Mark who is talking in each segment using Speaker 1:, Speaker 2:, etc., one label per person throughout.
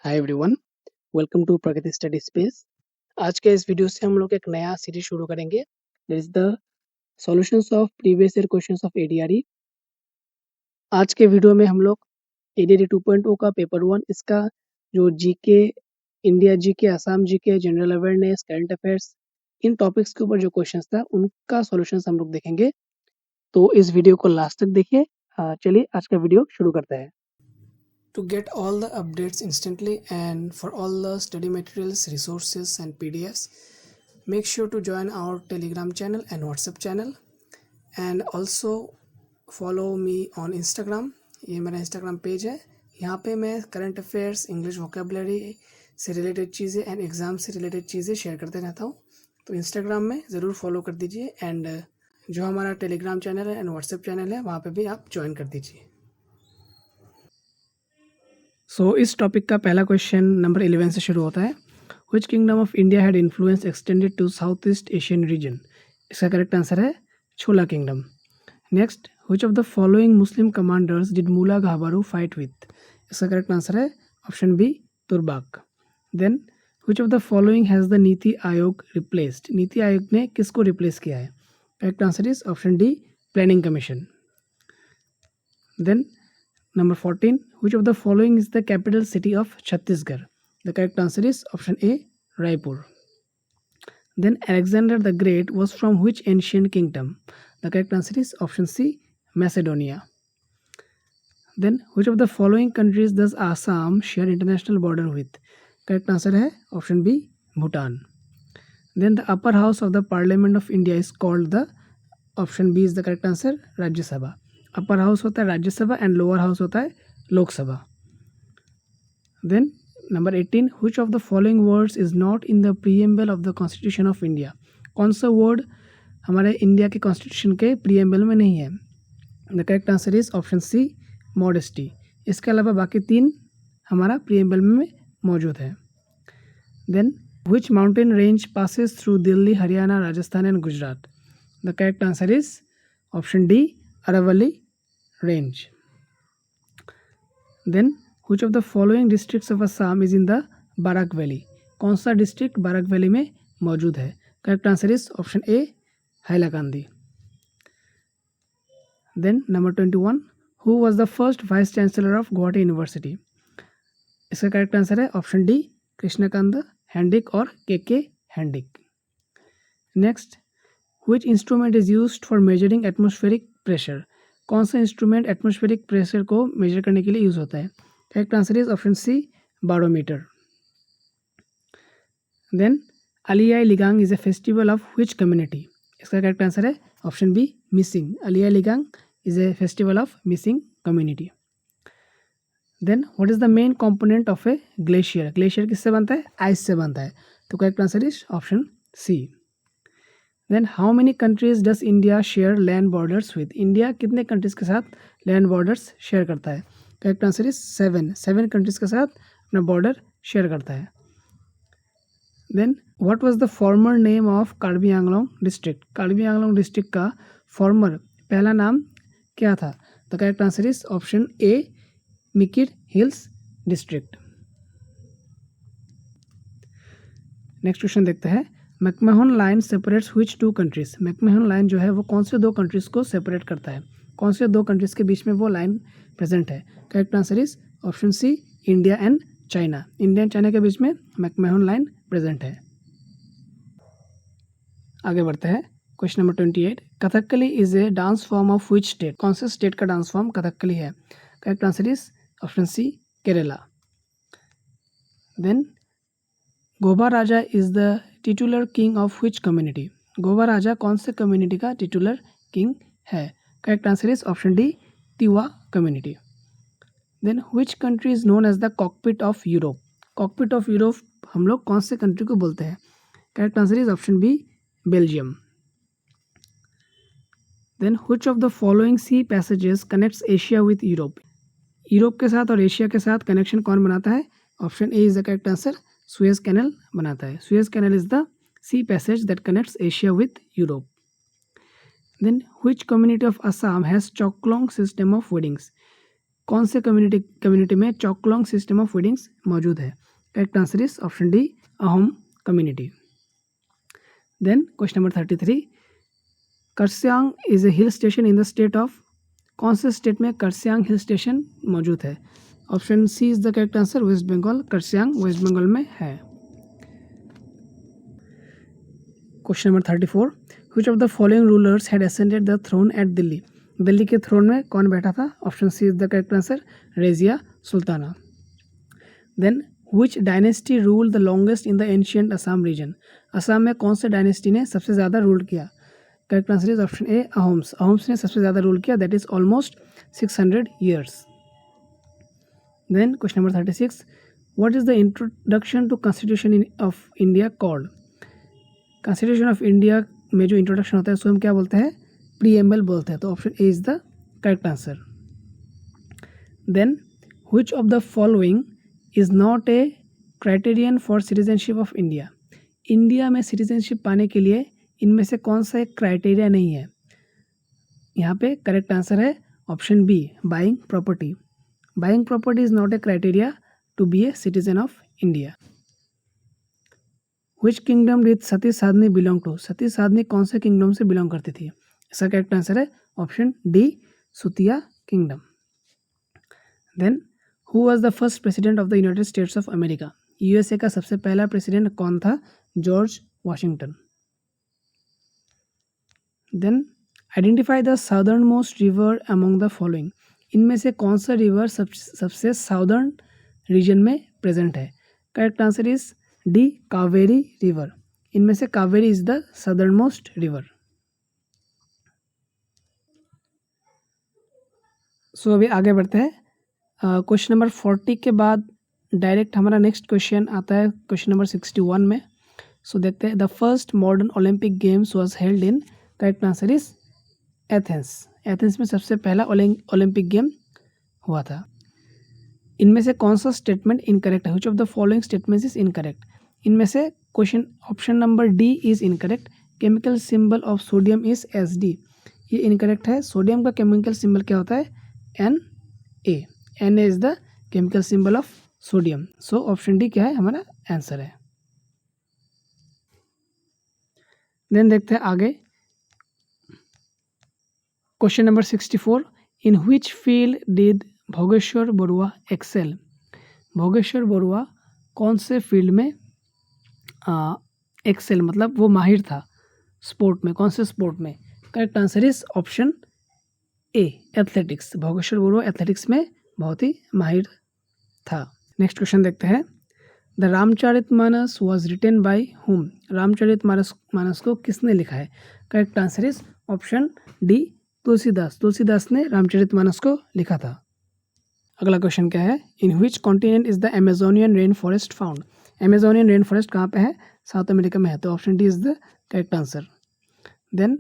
Speaker 1: Hi everyone, welcome to Pragati study space. आज के इस वीडियो से हम लोग एक नया सीरीज शुरू करेंगे। That is the solutions of previous year questions of ADRE. आज के वीडियो में हम लोग एडीआरई 2.0 का पेपर 1 इसका जो GK, India GK, Assam GK, general awareness, current affairs, इन टॉपिक्स के ऊपर जो क्वेश्चंस था उनका सॉल्यूशंस हम लोग देखेंगे। तो इस वीडियो को लास्ट तक देखिए। चलिए आज का वीडियो शुरू करते हैं। To get all the updates instantly and for all the study materials, resources and PDFs, make sure to join our Telegram channel and WhatsApp channel and also follow me on Instagram। ये मेरा Instagram page है। यहाँ पे मैं current affairs, English vocabulary से related चीज़ें and exam से related चीज़ें शेयर करते रहता हूँ। तो इंस्टाग्राम में ज़रूर फॉलो कर दीजिए एंड जो हमारा टेलीग्राम चैनल है एंड व्हाट्सएप चैनल है वहाँ पे भी आप ज्वाइन कर दीजिए। सो इस टॉपिक का पहला क्वेश्चन नंबर 11 से शुरू होता है। Which kingdom of India had influence extended to south east Asian region? इसका करेक्ट आंसर है Chola kingdom. Next, which of the following Muslim commanders did Mula Gabharu fight with? इसका करेक्ट आंसर है option B Turbak. Then which of the following has the NITI Aayog replaced? NITI Aayog ने किसको replace किया है? Correct answer is option D planning commission. Then Number 14, which of the following is the capital city of Chhattisgarh? The correct answer is option A, Raipur. Then Alexander the Great was from which ancient kingdom? The correct answer is option C, Macedonia. Then which of the following countries does Assam share international border with? Correct answer है option B, Bhutan. Then the upper house of the Parliament of India is called the, option B is the correct answer, Rajya Sabha. Upper house होता है Rajya Sabha and lower house होता है Lok Sabha. Then number 18, which of the following words is not in the preamble of the constitution of India? कौन सा word हमारे India के constitution के preamble में नहीं है? The correct answer is option C, modesty. इसके अलावा बाकी 3 हमारा प्रीएम्बल में मौजूद है। Then which mountain range passes through Delhi, Haryana, Rajasthan and Gujarat? The correct answer is option D, Aravalli range. Then which of the following districts of Assam is in the Barak Valley? कौन सा district Barak valley में मौजूद है? Correct answer is option A, Hailakandi. Then number 21, who was the first vice chancellor of Guwahati university? इसका correct answer है option D, Krishnakant Handique और K Handique. Next, which instrument is used for measuring atmospheric pressure? कौन सा instrument atmospheric pressure को measure करने के लिए use होता है? Correct answer is option C, barometer. Then Ali Aye Ligang is a festival of which community? इसका करेक्ट आंसर है option B, Mising. Aliaye Ligang is a festival of Mising community. Then what is the main component of a glacier? Glacier किससे बनता है? Ice से बनता है। तो correct answer is option C. Then how many countries does India share land borders with? India कितने countries के साथ लैंड बॉर्डर्स शेयर करता है? करेक्ट आंसर इज 7 कंट्रीज के साथ अपना बॉर्डर शेयर करता है। Then what was the former name of Karbi Anglong district? Karbi Anglong district का फॉर्मर पहला नाम क्या था? The correct answer is option A, Mikir hills district. Next question देखते हैं। McMahon line separates which 2 countries? McMahon line जो है वो कौन से 2 कंट्रीज को सेपरेट करता है? कौन से 2 कंट्रीज के बीच में वो लाइन प्रेजेंट है? Correct answer is option C, India and China. India and China के बीच में मैकमोहन लाइन प्रेजेंट है। आगे बढ़ते हैं। Question number 28, Kathakali is a dance form of which state? कौन से स्टेट का डांस फॉर्म कथकली है? Correct answer is option C, Kerala. Then Gova Raja is the titular king of which community? Gova Raja कौन से कम्युनिटी का टिटुलर किंग है? Correct answer is option D, Tiwa community. Then which country is known as the cockpit of Europe? Cockpit of Europe हम लोग कौन से country को बोलते हैं? Correct answer is option B, Belgium. Then which of the following sea passages connects Asia with Europe? Europe के साथ और एशिया के साथ कनेक्शन कौन बनाता है? Option A is the correct answer, Suez canal बनाता है। Suez canal is the sea passage that connects Asia with Europe. Then which community of Assam has Chaklong system of weddings? कौन से कम्युनिटी में चॉकलॉन्ग सिस्टम ऑफ फीडिंग्स मौजूद है? Correct answer is option D, Ahom community. Then question number 33, Kurseong is a hill station in the state of, कौन से state में Kurseong hill station मौजूद है? Option C is the correct answer, West Bengal. Kurseong West Bengal में है। Question number 34, which of the following rulers had ascended the throne at Delhi? Delhi के throne में कौन बैठा था? Option C is the correct answer, Razia Sultana. Then which dynasty rule the longest in the ancient Assam region? Assam में कौन से डायनेस्टी ने सबसे ज़्यादा रूल किया? Correct answer is option A, Ahoms. Ahoms ने सबसे ज़्यादा रूल किया, that is almost 600 years. Then question number 36, what is the introduction to constitution of India called? Constitution of India में जो इंट्रोडक्शन होता है उसको हम क्या बोलते हैं? प्रीएम्बल बोलते हैं। तो option A is the correct answer. Then which of the following is not a criterion for citizenship of India? India में सिटीजनशिप पाने के लिए इनमें से कौन सा एक क्राइटेरिया नहीं है? यहाँ पे करेक्ट आंसर है option B, buying property. Buying property is not a criteria to be a citizen of India. Which kingdom did Sati Sadhani belong to? Sati Sadhani कौन से किंगडम से बिलोंग करती थी? इसका करेक्ट आंसर है option D, Sutiya kingdom. Then who was the first president of the United States of America? USA का सबसे पहला प्रेसिडेंट कौन था? George Washington. Then identify the southern most river among the following. इनमें से कौन सा रिवर सबसे साउदर्न रीजन में प्रेजेंट है? Correct answer is D, Kaveri river. इनमें से Kaveri is the southern most river. So अभी आगे बढ़ते हैं। क्वेश्चन नंबर 40 के बाद डायरेक्ट हमारा नेक्स्ट क्वेश्चन आता है क्वेश्चन नंबर 61 में। सो देखते हैं, the first modern Olympic games was held in, correct answer is Athens. Athens में सबसे पहला ओलंपिक गेम हुआ था। इनमें से कौन सा स्टेटमेंट इनकरेक्ट है? Which of the following statements is incorrect? इनमें से question option number D is incorrect. Chemical symbol of sodium is S D, ये इनकरेक्ट है। सोडियम का केमिकल सिंबल क्या होता है? N A. N A is the chemical symbol of sodium. So option D क्या है हमारा आंसर है। देन देखते हैं आगे question number 64, in which field did Bhogeshwar Barua Excel? Bhogeshwar Barua कौन से फील्ड में एक्सेल मतलब वो माहिर था? स्पोर्ट में, कौन से स्पोर्ट में? Correct answer is option A, athletics. Bhogeshwar Barua athletics में बहुत ही माहिर था। नेक्स्ट क्वेश्चन देखते हैं, the Ramcharitmanas was written by whom? Ramcharitmanas को किसने लिखा है? Correct answer is option D, Tulsidas. Tulsidas ने रामचरितमानस को लिखा था। अगला क्वेश्चन क्या है, in which continent is the Amazonian rain forest found? Amazonian rain forest कहाँ पे है? साउथ अमेरिका में है। तो option D is the correct answer. Then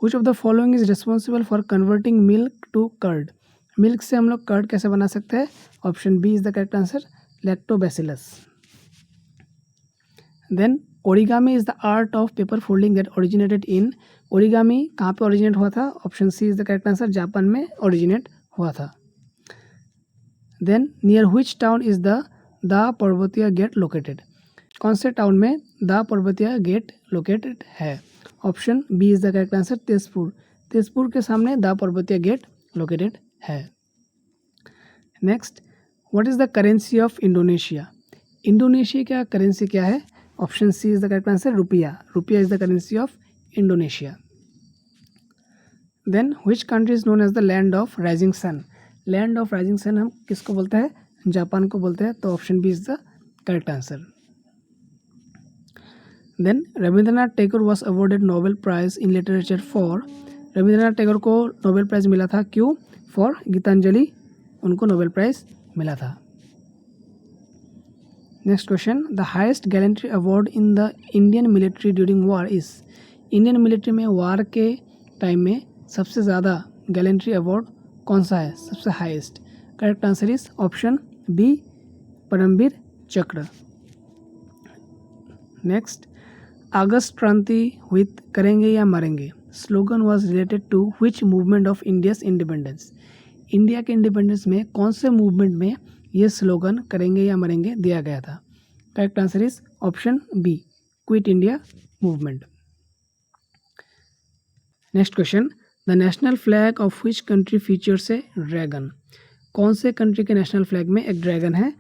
Speaker 1: which of the following is responsible for converting milk to curd? Milk से हम लोग curd कैसे बना सकते हैं? Option B is the correct answer, lactobacillus. Then origami is the art of paper folding that originated in? Origami कहाँ पे originate हुआ था? Option C is the correct answer, Japan में ओरिजिनेट हुआ था। Then near which town is the Parbatia gate located? कौन से town में द पर्वतिया गेट लोकेटेड है? Option B is the correct answer, Tezpur. Tezpur के सामने द पर्वतिया गेट लोकेटेड है। Next, what is the currency of Indonesia? Indonesia का करेंसी क्या है? Option C is the correct answer, रुपया। रुपया is the currency of Indonesia. Then which country is known as the land of rising sun? Land of rising sun हम किसको बोलते हैं? Japan को बोलते हैं। तो option B is the correct answer. Then Rabindranath Tagore was awarded Nobel prize in literature for? Rabindranath Tagore को Nobel prize मिला था क्यों? फॉर गीतांजलि उनको नोबेल प्राइज मिला था। Next question, the highest gallantry award in the Indian military during war is? Indian military में वार के time में सबसे ज़्यादा गैलेंट्री अवार्ड कौन सा है सबसे highest? Correct answer is option B, Paramvir Chakra. Next, August Kranti with करेंगे या मरेंगे slogan was related to which movement of India's independence? India के इंडिपेंडेंस में कौन से मूवमेंट में ये स्लोगन करेंगे या मरेंगे दिया गया था? Correct answer is option B, quit India movement. Next question, the national flag of which country features a dragon? कौन से कंट्री के नेशनल फ्लैग में एक ड्रैगन है?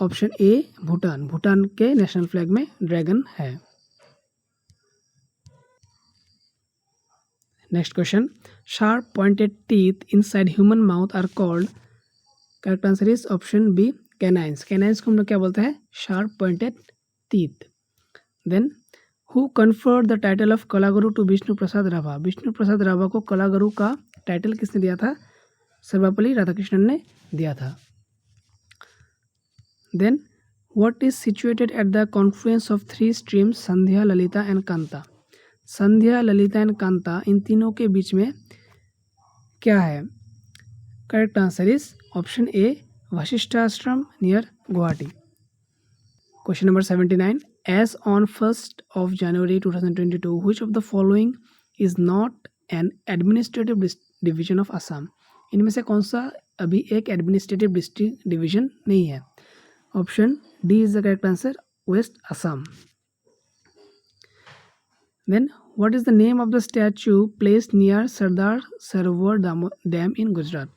Speaker 1: ऑप्शन ए भूटान, भूटान के नेशनल फ्लैग में ड्रैगन है। Next question, sharp pointed teeth inside human mouth are called? Correct answer is option B, canines. Canines को हम लोग क्या बोलते हैं? Sharp pointed teeth. Then who conferred the title of Kalaguru to Vishnu Prasad Rabha? Vishnu Prasad Rabha को कलागुरु का टाइटल किसने दिया था? सर्वपल्ली राधाकृष्णन ने दिया था। Then what is situated at the confluence of three streams Sandhya, Lalita and Kanta? Sandhya, Lalita and Kanta, इन तीनों के बीच में क्या है? Correct answer is option A, Vashishthashram near Guwahati. Question number 79, as on 1st of January 2022 which of the following is not an administrative division of Assam? इनमें से कौन सा अभी एक एडमिनिस्ट्रेटिव डिस्ट्रिक्ट डिवीजन नहीं है? Option D is the correct answer, west Assam. Then what is the name of the statue placed near Sardar Sarovar dam in Gujarat?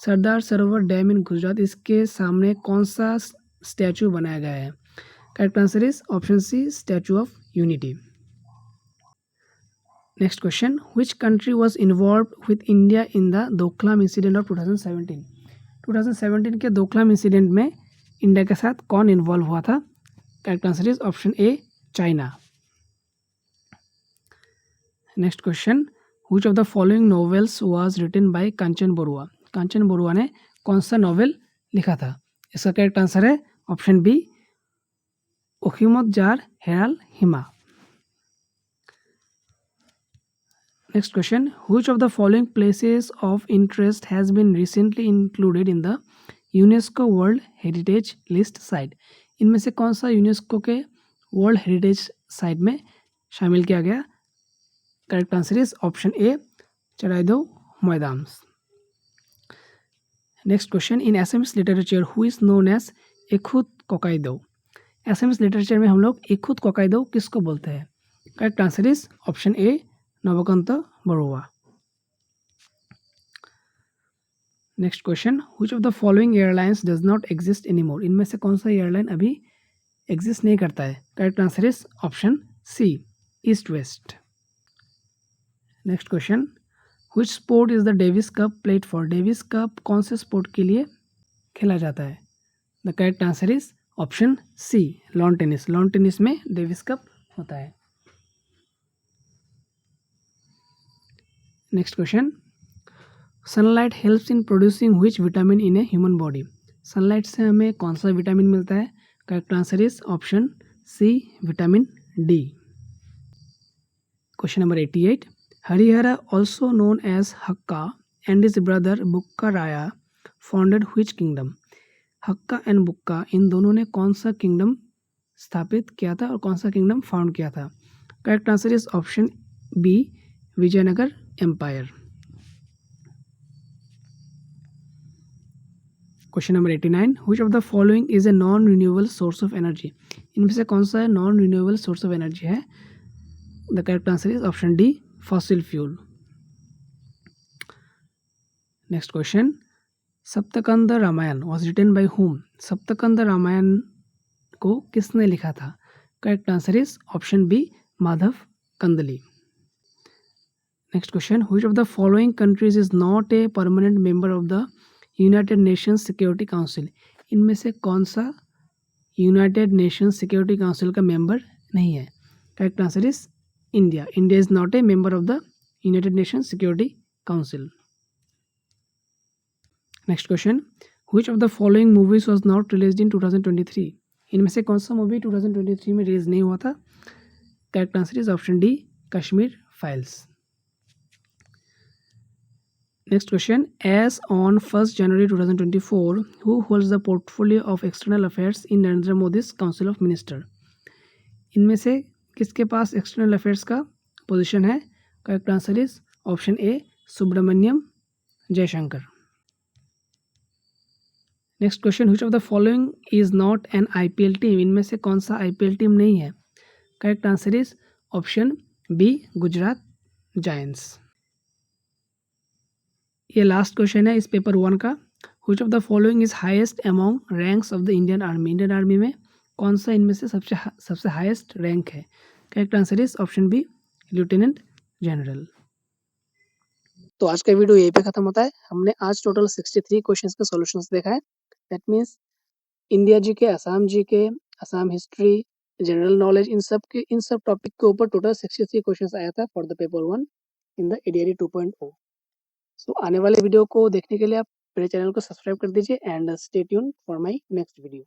Speaker 1: Sardar Sarovar dam इन गुजरात, इसके सामने कौन सा स्टैचू बनाया गया है? Correct answer is option C, statue of unity. Next question, which country was involve with India in the Doklam incident of 2017? 2017 के Doklam incident में India के साथ कौन इन्वॉल्व हुआ था? Correct answer is option A, China. Next question, which of the following novels was written by Kanchan Barua? Kanchan Barua ने कौन सा नॉवेल लिखा था? इसका करेक्ट आंसर है option B, Asimot Jar Heral Sima. Next question, which of the following places of interest has been recently included in the UNESCO World Heritage List site? इनमें से कौन सा यूनेस्को के वर्ल्ड हेरिटेज साइट में शामिल किया गया? Correct answer is option A, Charaideo Maidan. Next question, in Assamese literature who is known as Ekhud Kokaideu? Assamese literature में हम लोग एखुत कोकाइदो किसको बोलते हैं? Correct answer is option A, Navakanta Barua. Next question, which of the following airlines does not exist anymore? इनमें से कौन सा एयरलाइन अभी एग्जिस्ट नहीं करता है? Correct answer is option C, east west. Next question, which sport is the Davis cup played for? Davis cup कौन से स्पोर्ट के लिए खेला जाता है? The correct answer is option C, lawn tennis. Lawn tennis में डेविस कप होता है। Next question, sunlight helps in producing which vitamin in a human body? Sunlight से हमें कौन सा विटामिन मिलता है? Correct answer is option C, vitamin D. Question number 88, Harihara also known as Hakka and is brother Bukka Raya founded which kingdom? Hakka and Bukka, इन दोनों ने कौन सा किंगडम स्थापित किया था और कौन सा किंगडम फाउंड किया था? Correct answer is option B, Vijayanagara empire. Question number 89, which of the following is a non renewable source of energy? इनमें से कौन सा non renewable source of energy है? The correct answer is option D, fossil fuel. Next question, Saptakanda Ramayana was written by whom? Saptakanda Ramayana को किसने लिखा था? Correct answer is option B, Madhava Kandali. Next question, which of the following countries is not a permanent member of the United Nations security council? इनमें से कौन सा United Nations security council का member नहीं है? Correct answer is India. India is not A member of the United Nations security council. Next question, which of the following movies was not released in 2023? इनमें से कौन सा movie 2023 में release नहीं हुआ था? Correct answer is option D, Kashmir files. Next question, as on 1st January 2024, who holds the portfolio of external affairs in Narendra Modi's Council of Minister? इनमें से किसके पास एक्सटर्नल अफेयर्स का पोजीशन है? Correct answer is option A, Subrahmanyam Jaishankar. Next question, which of the following is not an IPL team, इनमें से कौन सा IPL टीम नहीं है? Correct answer is option B, Gujarat giants. ये लास्ट क्वेश्चन है इस पेपर 1 का। Which of the following is highest among ranks of the Indian army, Indian army में कौन सा इनमें से सबसे हाईएस्ट रैंक है? Correct answer is option B, lieutenant general. तो आज का वीडियो यहीं पे खत्म होता है। हमने आज टोटल 63 क्वेश्चंस के सॉल्यूशंस देखा है। That means India GK, Assam history, general knowledge, इन सब टॉपिक के ऊपर टोटल 63 क्वेश्चंस आया था for the paper 1 in the ADRE 2.0। So आने वाले वीडियो को देखने के लिए आप मेरे चैनल को सब्सक्राइब कर दीजिए and stay tune for my next video.